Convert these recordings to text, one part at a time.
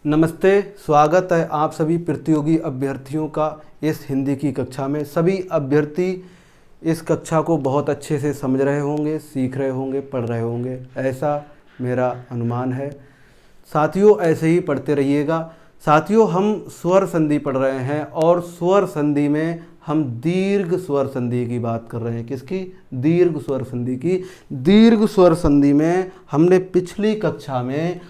नमस्ते, स्वागत है आप सभी प्रतियोगी अभ्यर्थियों का इस हिंदी की कक्षा में। सभी अभ्यर्थी इस कक्षा को बहुत अच्छे से समझ रहे होंगे, सीख रहे होंगे, पढ़ रहे होंगे, ऐसा मेरा अनुमान है। साथियों, ऐसे ही पढ़ते रहिएगा। साथियों, हम स्वर संधि पढ़ रहे हैं और स्वर संधि में हम दीर्घ स्वर संधि की बात कर रहे हैं। किसकी? दीर्घ स्वर संधि की। दीर्घ स्वर संधि में हमने पिछली कक्षा में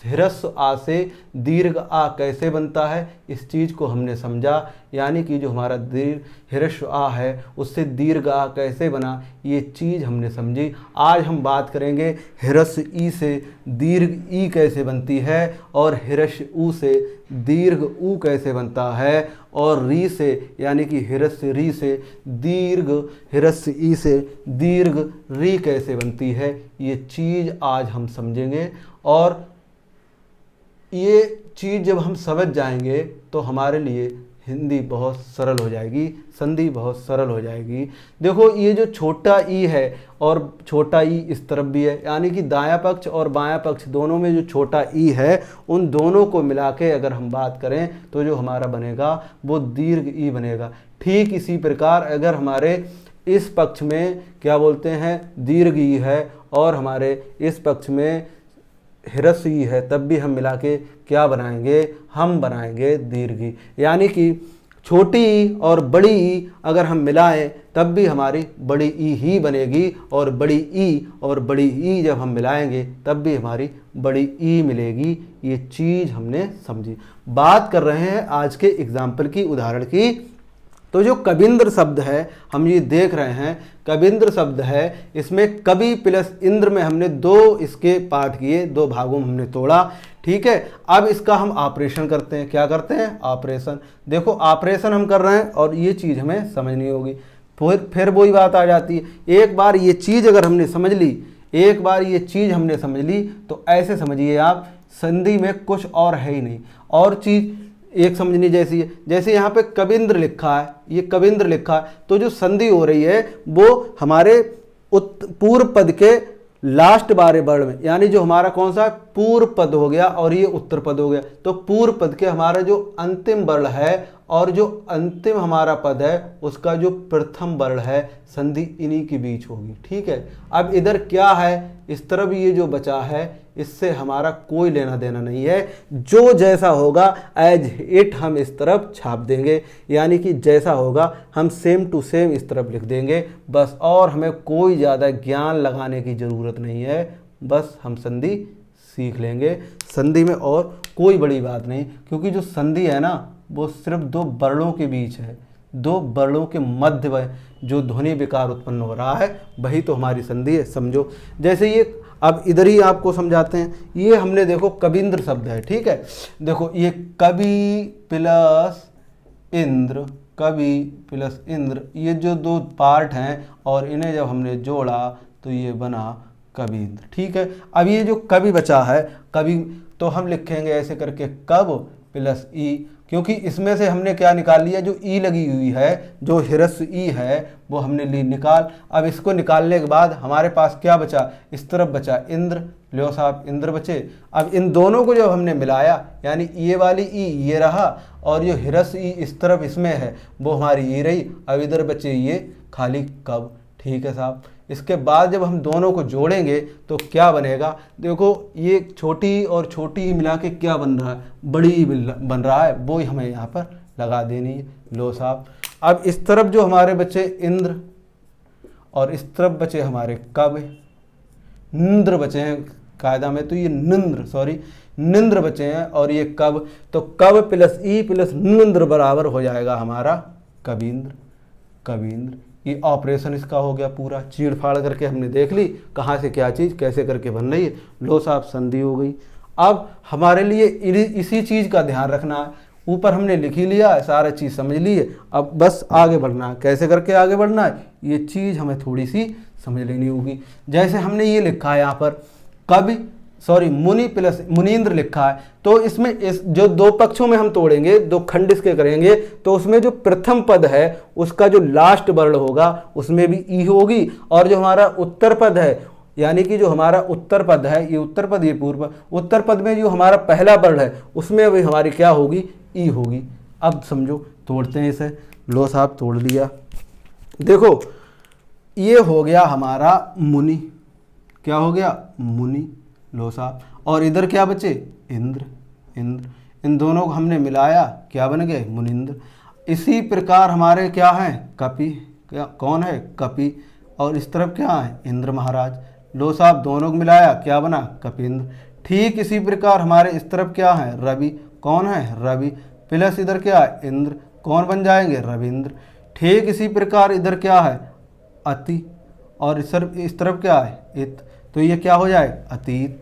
ह्रस्व आ से दीर्घ आ कैसे बनता है इस चीज़ को हमने समझा, यानी कि जो हमारा दीर्घ ह्रस्व आ है उससे दीर्घ आ कैसे बना, ये चीज़ हमने समझी। आज हम बात करेंगे ह्रस्व ई से दीर्घ ई कैसे बनती है और ह्रस्व ऊ से दीर्घ ऊ कैसे बनता है, और री से यानी कि ह्रस्व री से दीर्घ ह्रस्व ई से दीर्घ री कैसे बनती है, ये चीज़ आज हम समझेंगे। और ये चीज़ जब हम समझ जाएंगे तो हमारे लिए हिंदी बहुत सरल हो जाएगी, संधि बहुत सरल हो जाएगी। देखो, ये जो छोटा ई है और छोटा ई इस तरफ भी है, यानी कि दायां पक्ष और बायां पक्ष दोनों में जो छोटा ई है उन दोनों को मिला के अगर हम बात करें तो जो हमारा बनेगा वो दीर्घ ई बनेगा। ठीक इसी प्रकार अगर हमारे इस पक्ष में क्या बोलते हैं दीर्घ ई है और हमारे इस पक्ष में ह्रस्व ई है, तब भी हम मिला के क्या बनाएंगे, हम बनाएंगे दीर्घ ई। यानी कि छोटी ई और बड़ी ई अगर हम मिलाएं तब भी हमारी बड़ी ई ही बनेगी, और बड़ी ई और बड़ी ई जब हम मिलाएंगे तब भी हमारी बड़ी ई मिलेगी। ये चीज़ हमने समझी। बात कर रहे हैं आज के एग्जाम्पल की, उदाहरण की। तो जो कबींद्र शब्द है हम ये देख रहे हैं, कबींद्र शब्द है, इसमें कवि प्लस इंद्र में हमने दो इसके पार्ट किए, दो भागों में हमने तोड़ा। ठीक है, अब इसका हम ऑपरेशन करते हैं। क्या करते हैं? ऑपरेशन। देखो, ऑपरेशन हम कर रहे हैं और ये चीज़ हमें समझनी होगी। फिर वही बात आ जाती है, एक बार ये चीज़ अगर हमने समझ ली, एक बार ये चीज़ हमने समझ ली तो ऐसे समझिए आप, संधि में कुछ और है ही नहीं। और चीज़ एक समझनी जैसी है, जैसे यहाँ पे कबींद्र लिखा है, ये कबींद्र लिखा है, तो जो संधि हो रही है वो हमारे पूर्व पद के लास्ट वाले वर्ण में, यानी जो हमारा कौन सा पूर्व पद हो गया और ये उत्तर पद हो गया, तो पूर्व पद के हमारा जो अंतिम वर्ण है और जो अंतिम हमारा पद है उसका जो प्रथम वर्ण है, संधि इन्हीं के बीच होगी। ठीक है, अब इधर क्या है, इस तरफ ये जो बचा है इससे हमारा कोई लेना देना नहीं है। जो जैसा होगा एज इट हम इस तरफ छाप देंगे, यानी कि जैसा होगा हम सेम टू सेम इस तरफ लिख देंगे बस। और हमें कोई ज़्यादा ज्ञान लगाने की ज़रूरत नहीं है, बस हम संधि सीख लेंगे। संधि में और कोई बड़ी बात नहीं, क्योंकि जो संधि है ना वो सिर्फ दो वर्णों के बीच है, दो वर्णों के मध्य में जो ध्वनि विकार उत्पन्न हो रहा है वही तो हमारी संधि है। समझो, जैसे ये अब इधर ही आपको समझाते हैं। ये हमने देखो कबींद्र शब्द है, ठीक है। देखो ये कवि प्लस इंद्र, कवि प्लस इंद्र, ये जो दो पार्ट हैं और इन्हें जब हमने जोड़ा तो ये बना कबींद्र। ठीक है, अब ये जो कवि बचा है, कवि तो हम लिखेंगे ऐसे करके कब प्लस ई, क्योंकि इसमें से हमने क्या निकाल लिया, जो ई लगी हुई है, जो ह्रस्व ई है वो हमने ली निकाल। अब इसको निकालने के बाद हमारे पास क्या बचा, इस तरफ बचा इंद्र, लो साहब इंद्र बचे। अब इन दोनों को जब हमने मिलाया, यानी ये वाली ई ये रहा और जो ह्रस्व ई इस तरफ इसमें है वो हमारी ई रही, अब इधर बचे ये खाली कब। ठीक है साहब, इसके बाद जब हम दोनों को जोड़ेंगे तो क्या बनेगा, देखो ये छोटी और छोटी ही मिला के क्या बन रहा है, बड़ी बन रहा है, वो हमें यहाँ पर लगा देनी है। लो साहब, अब इस तरफ जो हमारे बचे इंद्र और इस तरफ बचे हमारे कब, निंद्र बचे हैं कायदा में, तो ये निंद्र बचे हैं और ये कब, तो कब प्लस ई प्लस निंद्र बराबर हो जाएगा हमारा कबींद्र। कबींद्र, ये ऑपरेशन इसका हो गया पूरा, चीड़ फाड़ करके हमने देख ली कहाँ से क्या चीज़ कैसे करके बन रही है। लो साहब, संधि हो गई। अब हमारे लिए इसी चीज़ का ध्यान रखना है, ऊपर हमने लिख ही लिया है, सारा चीज़ समझ ली है, अब बस आगे बढ़ना है। कैसे करके आगे बढ़ना है ये चीज़ हमें थोड़ी सी समझ लेनी होगी। जैसे हमने ये लिखा है यहाँ पर कवि मुनि प्लस मुनीन्द्र लिखा है, तो इसमें इस जो दो पक्षों में हम तोड़ेंगे, दो खंड इसके करेंगे, तो उसमें जो प्रथम पद है उसका जो लास्ट वर्ण होगा उसमें भी ई होगी, और जो हमारा उत्तर पद है यानी कि जो हमारा उत्तर पद है, ये उत्तर पद, ये पूर्व पद, उत्तर पद में जो हमारा पहला वर्ण है उसमें भी हमारी क्या होगी, ई होगी। अब समझो, तोड़ते हैं इसे। लो साहब तोड़ दिया। देखो ये हो गया हमारा मुनि, क्या हो गया, मुनि। लो साहब, और इधर क्या बचे, इंद्र। इंद्र, इन दोनों को हमने मिलाया, क्या बन गए, मुनिंद्र। इसी प्रकार हमारे क्या हैं, कपि, क्या कौन है, कपि। और इस तरफ क्या है, इंद्र महाराज। लो साहब, दोनों को मिलाया, क्या बना, कपिंद्र। ठीक इसी प्रकार हमारे इस तरफ क्या है, रवि, कौन है, रवि। प्लस इधर क्या है, इंद्र, कौन बन जाएंगे, रविंद्र। ठीक इसी प्रकार इधर क्या है, अति, और इस तरफ क्या है, इत। तो ये क्या हो जाए, अतीत।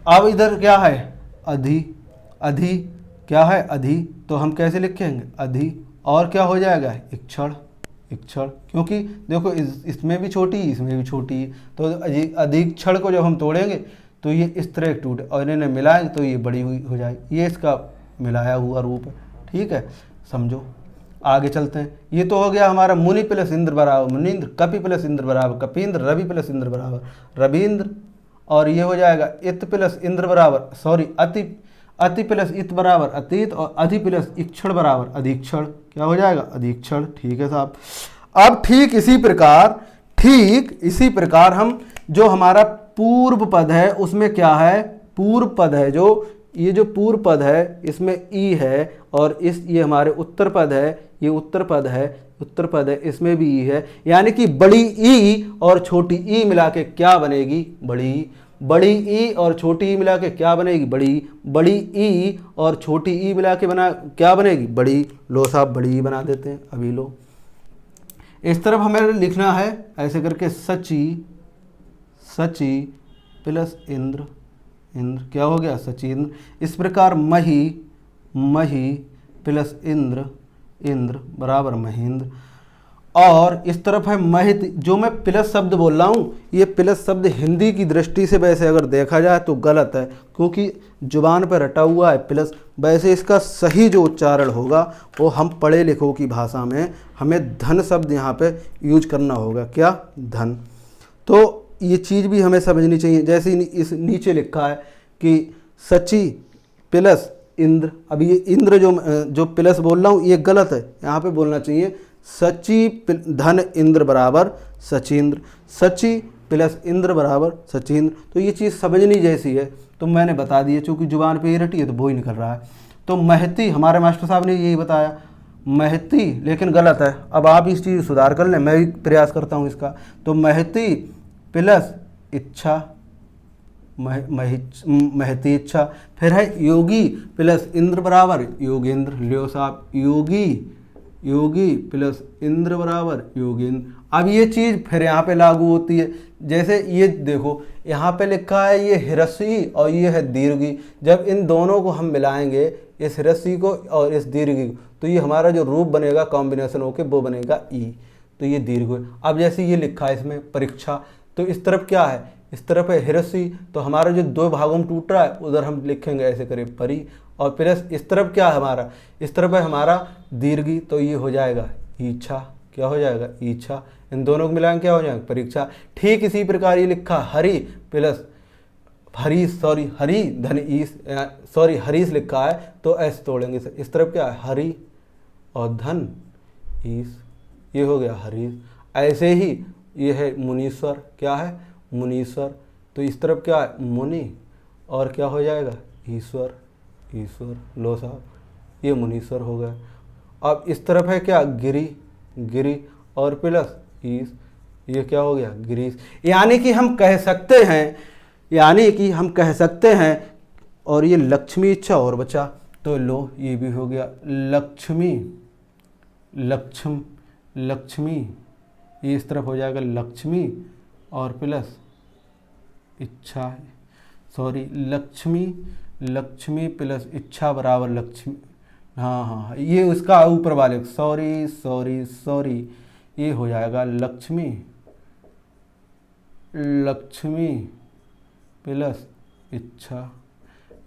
अब इधर क्या है, अधि। अधि क्या है, अधि, तो हम कैसे लिखेंगे, अधि। और क्या हो जाएगा, इक्षण। इक्षण, क्योंकि देखो इसमें भी छोटी, इसमें भी छोटी है, तो अधिक्षण को जब हम तोड़ेंगे तो ये इस तरह टूटे, और इन्हें मिलाएंगे तो ये बड़ी हुई हो जाएगी। ये इसका मिलाया हुआ रूप है। ठीक है, समझो। आगे चलते हैं। ये तो हो गया हमारा मुनि प्लस इंद्र बराबर मुनिंद्र, कपि प्लस इंद्र बराबर कपींद्र, रवि प्लस इंद्र बराबर रविंद्र। और ये हो जाएगा इत प्लस इंद्र बराबर, सॉरी अति, अति प्लस इत बराबर अतीत, और अधि प्लस इक्षण बराबर अधिक्षण। क्या हो जाएगा, अधिक्षण। ठीक है साहब। अब ठीक इसी प्रकार हम जो हमारा पूर्व पद है उसमें क्या है, पूर्व पद है जो ये जो पूर्व पद है इसमें ई है, और ये हमारे उत्तर पद है, ये उत्तर पद है, इसमें भी ई है। यानी कि बड़ी ई और छोटी ई मिला के क्या बनेगी, बड़ी ई। बड़ी ई और छोटी ई मिला के क्या बनेगी, बड़ी। बड़ी ई और छोटी ई मिला के क्या बनेगी, बड़ी। लो साहब, बड़ी ई बना देते हैं। अभी लो, इस तरफ हमें लिखना है ऐसे करके, सची, सची प्लस इंद्र, इंद्र क्या हो गया, सचिंद्र। इस प्रकार मही, मही प्लस इंद्र, इंद्र बराबर महेंद्र। और इस तरफ है महित। जो मैं प्लस शब्द बोल रहा हूँ, ये प्लस शब्द हिंदी की दृष्टि से वैसे अगर देखा जाए तो गलत है, क्योंकि जुबान पर रटा हुआ है प्लस। वैसे इसका सही जो उच्चारण होगा वो हम पढ़े लिखों की भाषा में हमें धन शब्द यहाँ पे यूज करना होगा। क्या, धन। तो ये चीज़ भी हमें समझनी चाहिए। जैसे इस नीचे लिखा है कि सची प्लस इंद्र। अब ये इंद्र जो प्लस बोल रहा हूँ ये गलत है, यहाँ पे बोलना चाहिए सची धन इंद्र बराबर सचिंद्र, सची प्लस इंद्र बराबर सचिंद्र। तो ये चीज़ समझनी जैसी है, तो मैंने बता दिया, चूँकि जुबान पे ही रटी है तो वो ही निकल रहा है। तो महती, हमारे मास्टर साहब ने यही बताया, महती, लेकिन गलत है। अब आप इस चीज़ सुधार कर लें, मैं भी प्रयास करता हूँ इसका। तो महती प्लस इच्छा, महती इच्छा। फिर है योगी प्लस इंद्र बराबर योगेंद्र। लियो साहब, योगी, योगी प्लस इंद्र बराबर योगेंद्र। अब ये चीज़ फिर यहाँ पे लागू होती है। जैसे ये देखो, यहाँ पे लिखा है ये हिरस्वी और ये है दीर्घी। जब इन दोनों को हम मिलाएंगे, इस हिरस्वी को और इस दीर्घी को, तो ये हमारा जो रूप बनेगा कॉम्बिनेशन होके वो बनेगा ई। तो ये दीर्घ। अब जैसे ये लिखा है इसमें परीक्षा, तो इस तरफ क्या है, इस तरफ है हिरस्वी, तो हमारा जो दो भागों में टूट रहा है उधर हम लिखेंगे ऐसे करें परी। और फिर इस तरफ क्या है हमारा, इस तरफ है हमारा दीर्घी, तो ये हो जाएगा इच्छा। क्या हो जाएगा, इच्छा। इन दोनों को मिलाएंगे क्या हो जाएगा, परीक्षा। ठीक इसी प्रकार ये लिखा हरि प्लस हरी, सॉरी हरी धन ईस, सॉरी हरीश लिखा है तो ऐसे तोड़ेंगे। इस तरफ क्या है, हरि और धन ईस, ये हो गया हरीश। ऐसे ही ये है मुनीश्वर, क्या है, मुनीश्वर। तो इस तरफ क्या है, मुनि, और क्या हो जाएगा, ईश्वर, ईश्वर। लो साहब, ये मुनीश्वर हो गया। अब इस तरफ है क्या, गिरी, गिरी और प्लस ईस, ये क्या हो गया, गिरीश। यानी कि हम कह सकते हैं, और ये लक्ष्मी इच्छा और बचा, तो लो ये भी हो गया लक्ष्मी, लक्ष्मी, ये इस तरफ हो जाएगा लक्ष्मी और प्लस इच्छा, सॉरी लक्ष्मी प्लस इच्छा बराबर लक्ष्मी। हाँ, ये उसका ऊपर वाले, सॉरी, ये हो जाएगा लक्ष्मी प्लस इच्छा।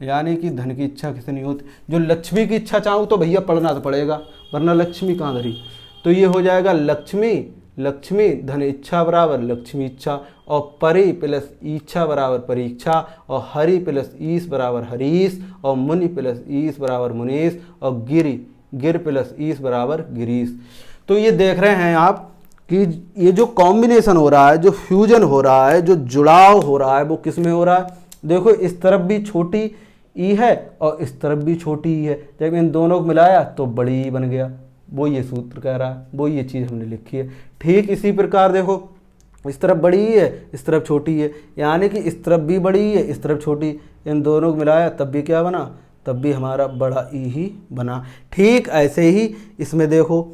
यानी कि धन की इच्छा किसी नहीं होती। जो लक्ष्मी की इच्छा चाहूँ तो भैया पढ़ना तो पड़ेगा, वरना लक्ष्मी कहाँ धरी। तो ये हो जाएगा लक्ष्मी लक्ष्मी धन इच्छा बराबर लक्ष्मी इच्छा, और परि प्लस इच्छा बराबर परीक्षा, और हरि प्लस ईश बराबर हरीश, और मुनि प्लस ईश बराबर मुनीश, और गिर प्लस ईश बराबर गिरीश। तो ये देख रहे हैं आप कि ये जो कॉम्बिनेशन हो रहा है, जो फ्यूजन हो रहा है, जो जुड़ाव हो रहा है, वो किस में हो रहा है। देखो इस तरफ भी छोटी ई है और इस तरफ भी छोटी ई है, जब इन दोनों को मिलाया तो बड़ी ई बन गया। वो ये सूत्र कह रहा है, वो ये चीज़ हमने लिखी है। ठीक इसी प्रकार देखो इस तरफ बड़ी ई है, इस तरफ छोटी है, यानी कि इस तरफ भी बड़ी ई है, इस तरफ छोटी, इन दोनों को मिलाया तब भी क्या बना, तब भी हमारा बड़ा ई ही बना। ठीक ऐसे ही इसमें देखो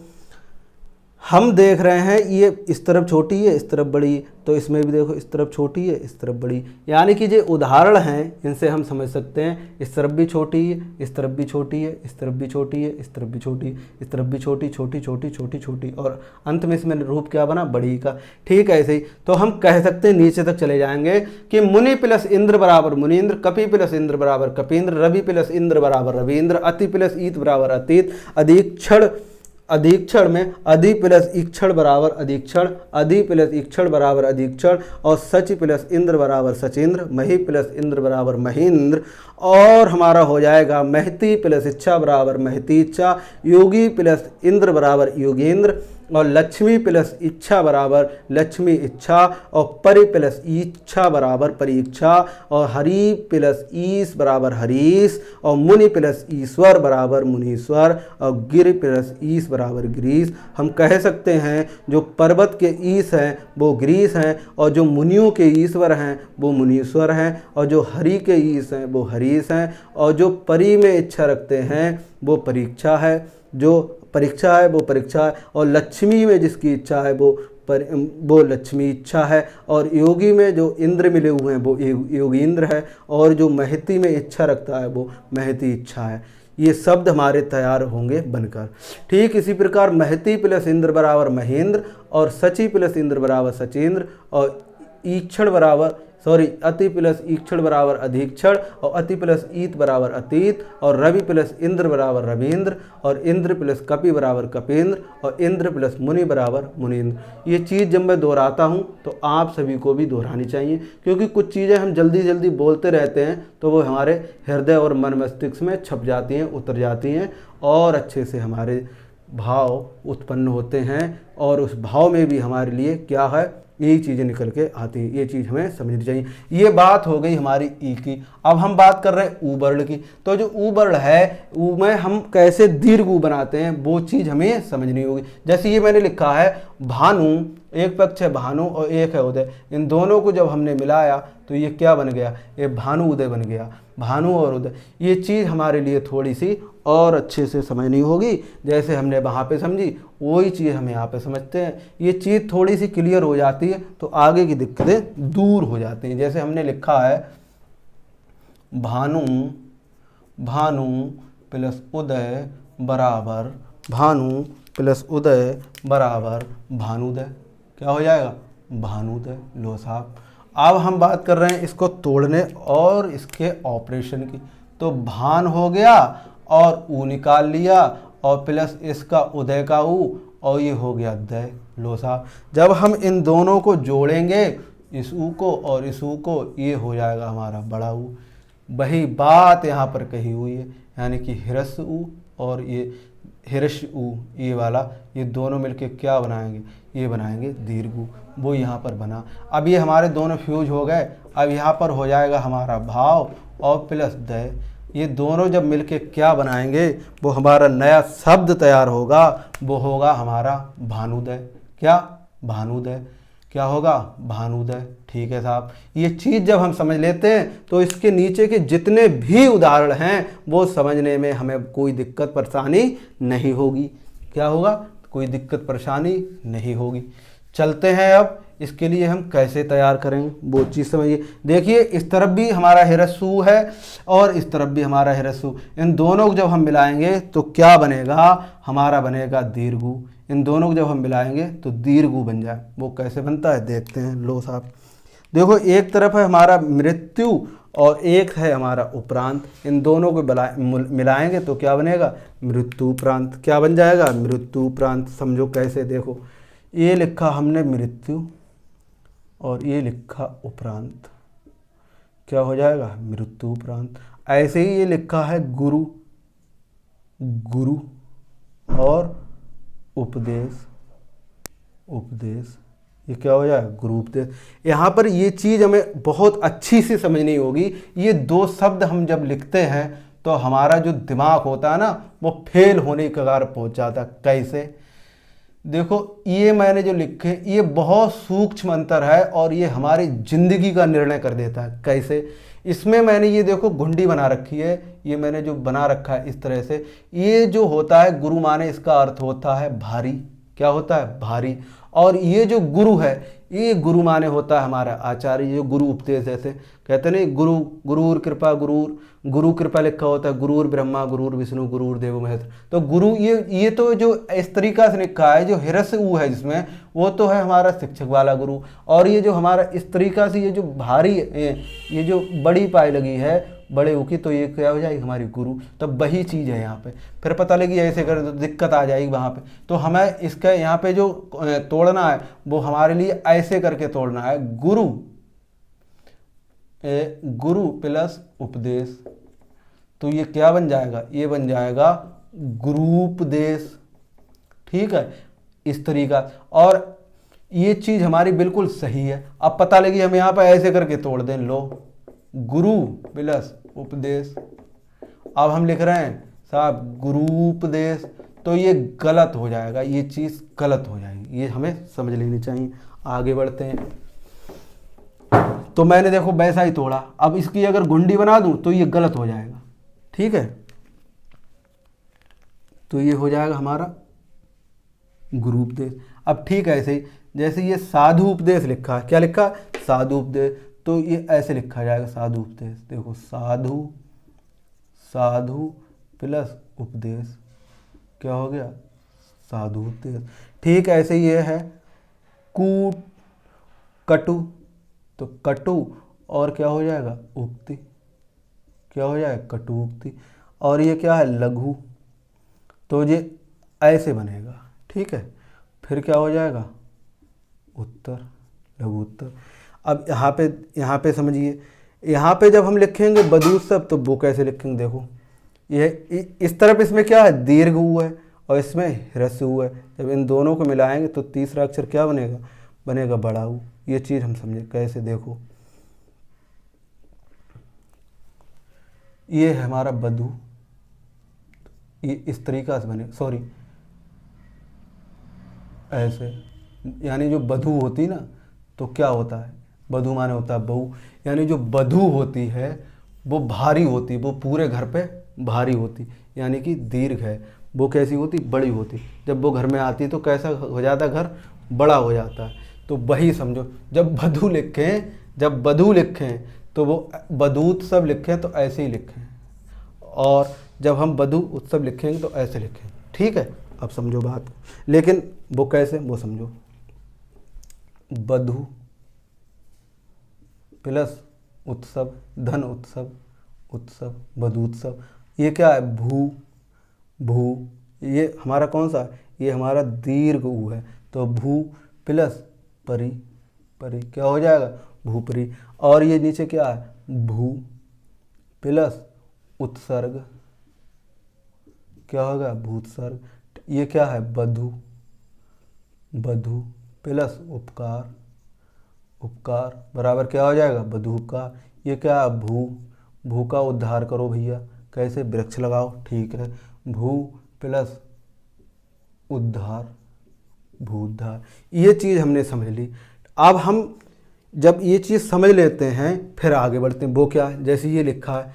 हम देख रहे हैं ये इस तरफ छोटी है, इस तरफ बड़ी है, तो इसमें भी देखो इस तरफ छोटी है, इस तरफ बड़ी, यानी कि जो उदाहरण हैं इनसे हम समझ सकते हैं इस तरफ भी छोटी है, इस तरफ भी छोटी है, इस तरफ भी छोटी है, इस तरफ भी छोटी, इस तरफ भी छोटी छोटी छोटी छोटी छोटी, और अंत में इसमें रूप क्या बना, बड़ी का। ठीक है ऐसे ही तो हम कह सकते हैं, नीचे तक चले जाएंगे कि मुनि प्लस इंद्र बराबर मुनीन्द्र, कपि प्लस इंद्र बराबर कपीन्द्र, रवि प्लस इंद्र बराबर रवीन्द्र, अति प्लस ईत बराबर अतीत, अधिक्षण में अधि प्लस इक्षण बराबर अधिक्षण, अधि प्लस इक्षण बराबर अधिक्षण, और सचि प्लस इंद्र बराबर सचेंद्र, मही प्लस इंद्र बराबर महेंद्र, और हमारा हो जाएगा महती प्लस इच्छा बराबर महती इच्छा, योगी प्लस इंद्र बराबर योगेंद्र, और लक्ष्मी प्लस इच्छा बराबर लक्ष्मी इच्छा, और परि प्लस इच्छा बराबर परीक्षा, और हरि प्लस ईश बराबर हरीश, और मुनि प्लस ईश्वर बराबर मुनीश्वर, और गिर प्लस ईश बराबर गिरीश। हम कह सकते हैं जो पर्वत के ईश हैं वो गिरीश हैं, और जो मुनियों के ईश्वर हैं वो मुनीश्वर हैं, और जो हरि के ईश हैं वो हरीश हैं, और जो परि में इच्छा रखते हैं वो परीक्षा है, जो परीक्षा है वो परीक्षा है, और लक्ष्मी में जिसकी इच्छा है वो लक्ष्मी इच्छा है, और योगी में जो इंद्र मिले हुए हैं वो योगींद्र है, और जो महती में इच्छा रखता है वो महती इच्छा है। ये शब्द हमारे तैयार होंगे बनकर। ठीक इसी प्रकार महती प्लस इंद्र बराबर महेंद्र, और सचि प्लस इंद्र बराबर सचेंद्र, और ईक्षण बराबर अति प्लस ईक्षण बराबर अधिक्षण, और अति प्लस ईत बराबर अतीत, और रवि प्लस इंद्र बराबर रवींद्र, और इंद्र प्लस कपि बराबर कपेंद्र, और इंद्र प्लस मुनि बराबर मुनीन्द्र। ये चीज़ जब मैं दोहराता हूँ तो आप सभी को भी दोहरानी चाहिए, क्योंकि कुछ चीज़ें हम जल्दी जल्दी बोलते रहते हैं तो वो हमारे हृदय और मन मस्तिष्क में छप जाती हैं, उतर जाती हैं, और अच्छे से हमारे भाव उत्पन्न होते हैं, और उस भाव में भी हमारे लिए क्या है, यही चीज़ें निकल के आती हैं। ये चीज़ हमें समझनी चाहिए। ये बात हो गई हमारी ई की। अब हम बात कर रहे हैं ऊ वर्ण की। तो जो ऊ वर्ण है ऊ में हम कैसे दीर्घ ऊ बनाते हैं वो चीज़ हमें समझनी होगी। जैसे ये मैंने लिखा है भानु, एक पक्ष है भानु और एक है उदय, इन दोनों को जब हमने मिलाया तो ये क्या बन गया, ये भानु उदय बन गया। भानु और उदय, ये चीज़ हमारे लिए थोड़ी सी और अच्छे से समझनी होगी। जैसे हमने वहाँ पे समझी वही चीज़ हम यहाँ पे समझते हैं। ये चीज़ थोड़ी सी क्लियर हो जाती है तो आगे की दिक्कतें दूर हो जाती हैं। जैसे हमने लिखा है भानु, भानु प्लस उदय बराबर भानु प्लस उदय बराबर भानुदय, क्या हो जाएगा, भानुदय। लो साहब, अब हम बात कर रहे हैं इसको तोड़ने और इसके ऑपरेशन की। तो भान हो गया और ऊ निकाल लिया और प्लस इसका उदय का ऊ और ये हो गया दय। लो साहब, जब हम इन दोनों को जोड़ेंगे इस ऊ को और इस ऊ को, ये हो जाएगा हमारा बड़ा ऊ। वही बात यहाँ पर कही हुई है, यानी कि हिरस ऊ और ये हिरस ऊ, ये वाला, ये दोनों मिलके क्या बनाएंगे, ये बनाएंगे दीर्घ ऊ। वो यहाँ पर बना। अब ये हमारे दोनों फ्यूज हो गए। अब यहाँ पर हो जाएगा हमारा भाव और प्लस दय। ये दोनों जब मिलके क्या बनाएंगे, वो हमारा नया शब्द तैयार होगा, वो होगा हमारा भानुदय। क्या, भानुदय। क्या होगा, भानुदय। ठीक है साहब, ये चीज़ जब हम समझ लेते हैं तो इसके नीचे के जितने भी उदाहरण हैं वो समझने में हमें कोई दिक्कत परेशानी नहीं होगी। क्या होगा, कोई दिक्कत परेशानी नहीं होगी। चलते हैं अब इसके लिए हम कैसे तैयार करेंगे वो चीज़ समझिए। देखिए, इस तरफ भी हमारा हिरस्सू है और इस तरफ भी हमारा हिरस्सू, इन दोनों को जब हम मिलाएंगे तो क्या बनेगा, हमारा बनेगा दीर्घू। इन दोनों को जब हम मिलाएंगे तो दीर्घू बन जाए। वो कैसे बनता है देखते हैं। लो साहब, देखो, एक तरफ है हमारा मृत्यु और एक है हमारा उपरांत। इन दोनों को मिलाएंगे तो क्या बनेगा, मृत्यु उपरांत। क्या बन जाएगा, मृत्यु उपरांत। समझो कैसे, देखो ये लिखा हमने मृत्यु और ये लिखा उपरांत, क्या हो जाएगा मृत्यु उपरांत। ऐसे ही ये लिखा है गुरु, गुरु और उपदेश, उपदेश, ये क्या हो जाएगा गुरु उपदेश। यहाँ पर ये चीज़ हमें बहुत अच्छी से समझनी होगी। ये दो शब्द हम जब लिखते हैं तो हमारा जो दिमाग होता है ना वो फेल होने के कगार पहुँच जाता है। कैसे? देखो ये मैंने जो लिखे ये बहुत सूक्ष्म अंतर है और ये हमारी जिंदगी का निर्णय कर देता है। कैसे? इसमें मैंने ये देखो घुंडी बना रखी है, ये मैंने जो बना रखा है इस तरह से, ये जो होता है गुरु माने इसका अर्थ होता है भारी। क्या होता है? भारी। और ये जो गुरु है ये गुरु माने होता है हमारा आचार्य। ये गुरु उपदेश, जैसे कहते नहीं गुरु, गुरुर कृपा, गुरुर, गुरु कृपा लिखा होता है, गुरुर ब्रह्मा गुरुर विष्णु गुरुर देव महेश्वर। तो गुरु ये तो जो इस तरीका से लिखा है, जो हिरस ऊ है जिसमें, वो तो है हमारा शिक्षक वाला गुरु। और ये जो हमारा इस तरीका से ये जो भारी ये जो बड़ी पाई लगी है बड़े ऊ की, तो ये क्या हो जाएगी हमारी गुरु। तो वही चीज़ है यहाँ पे। फिर पता लगी ऐसे करें तो दिक्कत आ जाएगी वहाँ पे। तो हमें इसका यहाँ पे जो तोड़ना है वो हमारे लिए ऐसे करके तोड़ना है, गुरु, गुरु प्लस उपदेश। तो ये क्या बन जाएगा? ये बन जाएगा गुरूपदेश। ठीक है, इस तरीका। और ये चीज़ हमारी बिल्कुल सही है। अब पता लगी हम यहाँ पे ऐसे करके तोड़ दें, लो गुरु प्लस उपदेश। अब हम लिख रहे हैं साहब गुरूपदेश, तो ये गलत हो जाएगा, ये चीज़ गलत हो जाएगी, ये हमें समझ लेनी चाहिए। आगे बढ़ते हैं। तो मैंने देखो वैसा ही तोड़ा, अब इसकी अगर गुंडी बना दूं तो ये गलत हो जाएगा। ठीक है, तो ये हो जाएगा हमारा गुरु उपदेश। अब ठीक है, ऐसे ही जैसे ये साधु उपदेश लिखा है, क्या लिखा? साधु उपदेश। तो ये ऐसे लिखा जाएगा साधु उपदेश। देखो साधु, साधु प्लस उपदेश, क्या हो गया? साधु उपदेश। ठीक ऐसे ये है कूट, कटु, तो कटु और क्या हो जाएगा? उक्ति, क्या हो जाएगा? कटु उक्ति। और ये क्या है? लघु, तो ये ऐसे बनेगा। ठीक है, फिर क्या हो जाएगा? उत्तर, लघु उत्तर। अब यहाँ पे समझिए, यहाँ पे जब हम लिखेंगे बदूत शब्द तो वो कैसे लिखेंगे? देखो ये इस तरफ इसमें क्या है? दीर्घ ऊ है और इसमें ह्रस्व ऊ है। जब इन दोनों को मिलाएंगे तो तीसरा अक्षर क्या बनेगा? बनेगा बड़ा ऊ। ये चीज़ हम समझे कैसे? देखो ये है हमारा बधू, ये इस तरीका से बने, सॉरी ऐसे, यानी जो बधू होती ना तो क्या होता है? बधू माने होता है बहू। यानी जो बधू होती है वो भारी होती, वो पूरे घर पे भारी होती, यानी कि दीर्घ है। वो कैसी होती? बड़ी होती। जब वो घर में आती तो कैसा हो जाता? घर बड़ा हो जाता है। तो वही समझो, जब बधू लिखें, जब बधू लिखें तो वो बधूत सब लिखें तो ऐसे ही लिखें, और जब हम बधू उत्सव लिखेंगे तो ऐसे लिखें। ठीक है, अब समझो बात, लेकिन वो कैसे वो समझो। बधू प्लस उत्सव, धन उत्सव, उत्सव बधूत्सव। ये क्या है? भू, भू, ये हमारा कौन सा है? ये हमारा दीर्घ ऊ है। तो भू प्लस परी, परी क्या हो जाएगा? भूपरी। और ये नीचे क्या है? भू प्लस उत्सर्ग, क्या होगा? भूत्सर्ग। ये क्या है? बधू, बधू प्लस उपकार, उपकार बराबर क्या हो जाएगा? बधू उपकार। ये क्या है? भू, भू का उद्धार करो भैया, कैसे? वृक्ष लगाओ। ठीक है, भू प्लस उद्धार, भूद्धार। ये चीज़ हमने समझ ली। अब हम जब ये चीज़ समझ लेते हैं फिर आगे बढ़ते हैं। वो क्या है? जैसे ये लिखा है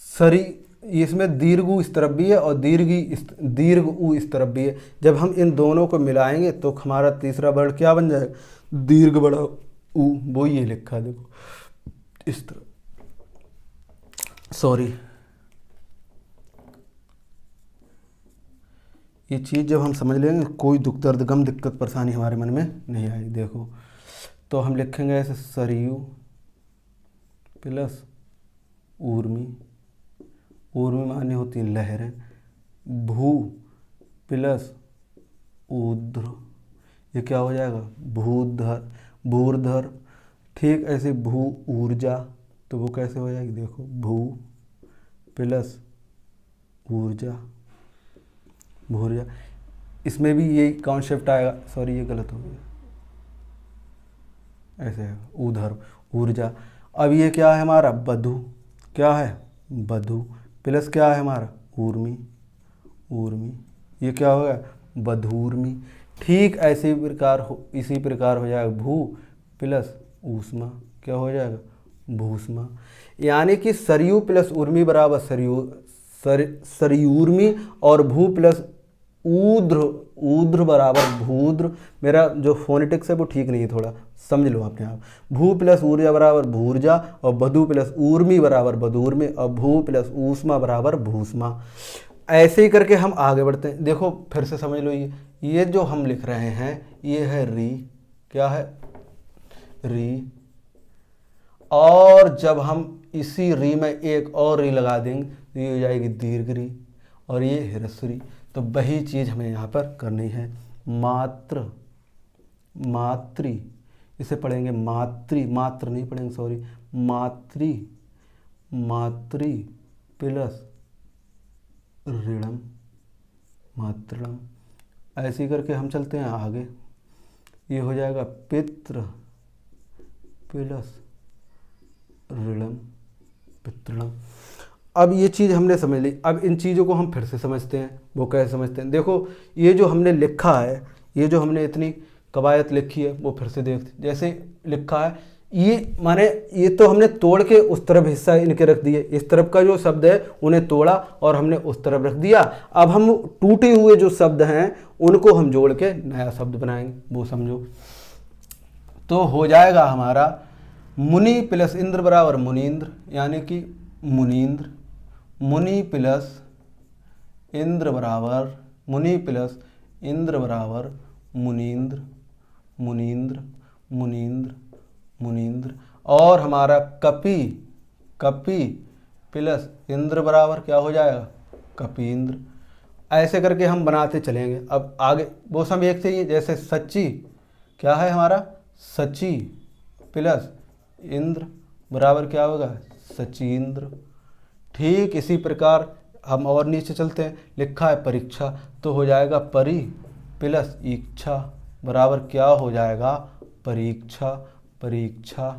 सरी, इसमें दीर्घ ऊ इस तरफ भी है और दीर्घ ऊ इस तरफ भी है। जब हम इन दोनों को मिलाएंगे तो हमारा तीसरा वर्ण क्या बन जाएगा? दीर्घ बड़ा ऊ। वो ये लिखा है देखो इस तरह, सॉरी, ये चीज़ जब हम समझ लेंगे कोई दुख दर्द गम दिक्कत परेशानी हमारे मन में नहीं आएगी। देखो तो हम लिखेंगे ऐसे सरयू प्लस ऊर्मी, ऊर्मी माने होती है लहरें, भू प्लस ऊर्ध्व, ये क्या हो जाएगा, भूधर भूर्धर। ठीक ऐसे भू ऊर्जा, तो वो कैसे हो जाएगी, देखो भू प्लस ऊर्जा, भूर्जा। इसमें भी यही कॉन्सेप्ट आएगा, सॉरी ये गलत हो गया, ऐसे है ऊधर ऊर्जा। अब ये क्या है हमारा, बधु, क्या है बधु, प्लस क्या है हमारा ऊर्मी, ऊर्मी। ये क्या हो गया, बधूर्मी। ठीक ऐसे प्रकार इसी प्रकार हो जाएगा भू प्लस ऊष्मा, क्या हो जाएगा, भूष्मा। यानी कि सरयू प्लस उर्मी बराबर सरयूर्मी, और भू प्लस ऊध्र, ऊध्र बराबर भूद्र। मेरा जो फोनेटिक्स है वो ठीक नहीं है, थोड़ा समझ लो अपने आप। भू प्लस ऊर्जा बराबर भूर्जा, और बधु प्लस ऊर्मी बराबर बधूर्मी, और भू प्लस ऊष्मा बराबर भूष्मा। ऐसे ही करके हम आगे बढ़ते हैं। देखो फिर से समझ लो, ये जो हम लिख रहे हैं ये है री, क्या है री। और जब हम इसी री में एक और री लगा देंगे तो ये हो जाएगी दीर्घ री, और ये ह्रस्व। तो वही चीज़ हमें यहाँ पर करनी है। मात्र, मातृ, इसे पढ़ेंगे मातृ, मात्र नहीं पढ़ेंगे सॉरी, मातृ, मातृ प्लस ऋणम, मातृणम। ऐसे करके हम चलते हैं आगे। ये हो जाएगा पितृ प्लस ऋणम, पितृणम। अब ये चीज़ हमने समझ ली। अब इन चीज़ों को हम फिर से समझते हैं। वो कैसे समझते हैं, देखो ये जो हमने लिखा है, ये जो हमने इतनी कवायद लिखी है वो फिर से देखते। जैसे लिखा है ये, माने ये तो हमने तोड़ के उस तरफ हिस्सा इनके रख दिए, इस तरफ का जो शब्द है उन्हें तोड़ा और हमने उस तरफ रख दिया। अब हम टूटे हुए जो शब्द हैं उनको हम जोड़ के नया शब्द बनाएंगे, वो समझो। तो हो जाएगा हमारा मुनि प्लस इंद्र बराबर मुनीन्द्र, यानी कि मुनीन्द्र। मुनि प्लस इंद्र बराबर, मुनि प्लस इंद्र बराबर मुनीन्द्र, मुनीन्द्र, मुनीन्द्र, मुनीन्द्र। और हमारा कपि, कपि प्लस इंद्र बराबर क्या हो जाएगा, कपीन्द्र। ऐसे करके हम बनाते चलेंगे। अब आगे वो सब एक चाहिए, जैसे सच्ची, क्या है हमारा सची प्लस इंद्र बराबर क्या होगा, सचीन्द्र। ठीक इसी प्रकार हम और नीचे चलते हैं। लिखा है परीक्षा, तो हो जाएगा परि प्लस इच्छा बराबर क्या हो जाएगा, परीक्षा, परीक्षा।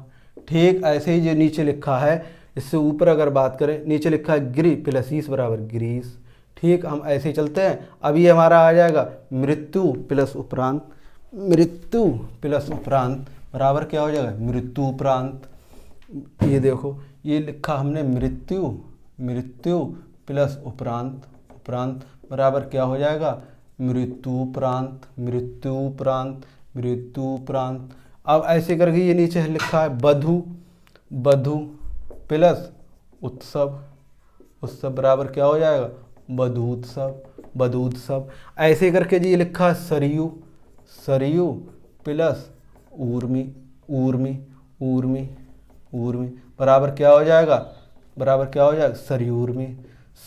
ठीक ऐसे ही जो नीचे लिखा है, इससे ऊपर अगर बात करें, नीचे लिखा है गिरि प्लस ईस बराबर गिरीश। ठीक हम ऐसे ही चलते हैं। अब ये हमारा आ जाएगा मृत्यु प्लस उपरांत, मृत्यु प्लस उपरांत बराबर क्या हो जाएगा, मृत्यु उपरांत। ये देखो ये लिखा हमने मृत्यु, मृत्यु प्लस उपरांत, उपरांत बराबर क्या हो जाएगा, मृत्युपरांत, मृत्युपरांत, मृत्युपरांत। अब ऐसे करके ये नीचे लिखा है बधु, बधु प्लस उत्सव, उत्सव बराबर क्या हो जाएगा, बधूत्सव, बधूत्सव। ऐसे करके जी ये लिखा है सरयू, सरयू प्लस ऊर्मी, ऊर्मी, ऊर्मी, ऊर्मी बराबर क्या हो जाएगा, बराबर क्या हो जाएगा, सरयूर्मी,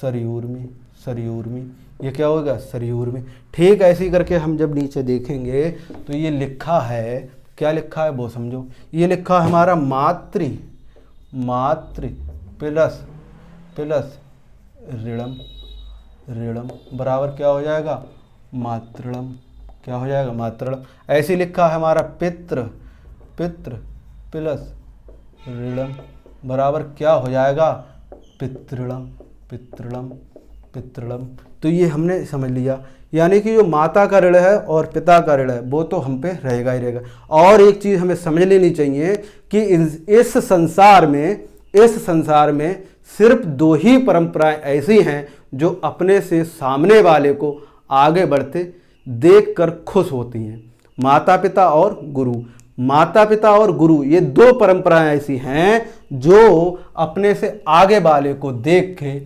सरयूर्मी, सरयूर्मी। ये क्या होगा, सरयूर्मी। ठीक ऐसे ही करके हम जब नीचे देखेंगे तो ये लिखा है, क्या लिखा है वो समझो। ये लिखा है हमारा मातृ, मातृ प्लस प्लस ऋणम, ऋणम बराबर क्या हो जाएगा, मातृणम, क्या हो जाएगा, मातृणम। ऐसे लिखा है हमारा पितृ, पितृ प्लस ऋणम बराबर क्या हो जाएगा, पितृणम, पितृणम, पितृणम। तो ये हमने समझ लिया। यानी कि जो माता का ऋण है और पिता का ऋण है वो तो हम पे रहेगा ही रहेगा। और एक चीज़ हमें समझ लेनी चाहिए कि इस संसार में, इस संसार में सिर्फ दो ही परंपराएं ऐसी हैं जो अपने से सामने वाले को आगे बढ़ते देखकर खुश होती हैं, माता पिता और गुरु। माता पिता और गुरु ये दो परंपराएं ऐसी हैं जो अपने से आगे वाले को देख के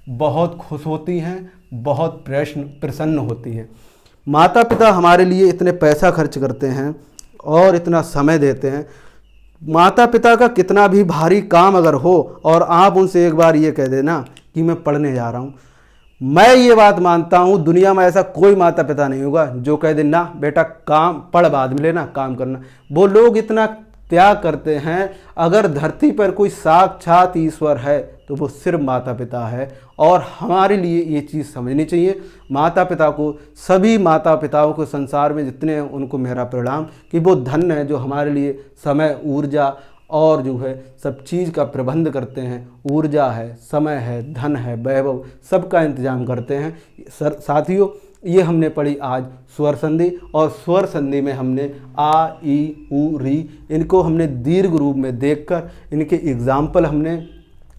बहुत खुश होती हैं, बहुत प्रसन्न होती हैं। माता पिता हमारे लिए इतने पैसा खर्च करते हैं और इतना समय देते हैं। माता पिता का कितना भी भारी काम अगर हो और आप उनसे एक बार ये कह देना कि मैं पढ़ने जा रहा हूँ, मैं ये बात मानता हूँ दुनिया में ऐसा कोई माता पिता नहीं होगा जो कह दे ना बेटा काम पढ़ बाद में लेना, काम करना। वो लोग इतना त्याग करते हैं। अगर धरती पर कोई साक्षात ईश्वर है तो वो सिर्फ माता पिता है। और हमारे लिए ये चीज़ समझनी चाहिए। माता पिता को, सभी माता पिताओं को संसार में जितने हैं उनको मेरा प्रणाम कि वो धन्य है जो हमारे लिए समय, ऊर्जा और जो है सब चीज़ का प्रबंध करते हैं। ऊर्जा है, समय है, धन है, वैभव, सबका इंतजाम करते हैं। साथियों, ये हमने पढ़ी आज स्वर संधि, और स्वर संधि में हमने आ, ई, उ, री, इनको हमने दीर्घ रूप में देखकर इनके एग्जाम्पल हमने,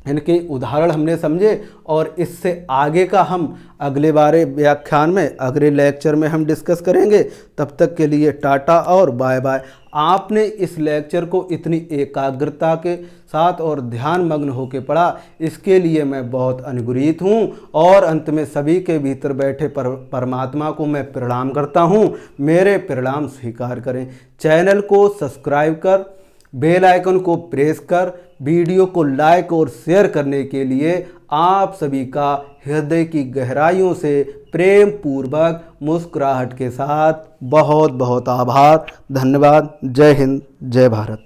इनके उदाहरण हमने समझे। और इससे आगे का हम अगले बारे व्याख्यान में, अगले लेक्चर में हम डिस्कस करेंगे। तब तक के लिए टाटा और बाय बाय। आपने इस लेक्चर को इतनी एकाग्रता के साथ और ध्यान मग्न होकर पढ़ा, इसके लिए मैं बहुत अनुग्रहित हूँ। और अंत में सभी के भीतर बैठे परमात्मा को मैं प्रणाम करता हूँ। मेरे प्रणाम स्वीकार करें। चैनल को सब्सक्राइब कर, बेल आइकन को प्रेस कर, वीडियो को लाइक और शेयर करने के लिए आप सभी का हृदय की गहराइयों से प्रेम पूर्वक मुस्कुराहट के साथ बहुत बहुत आभार। धन्यवाद। जय हिंद, जय भारत।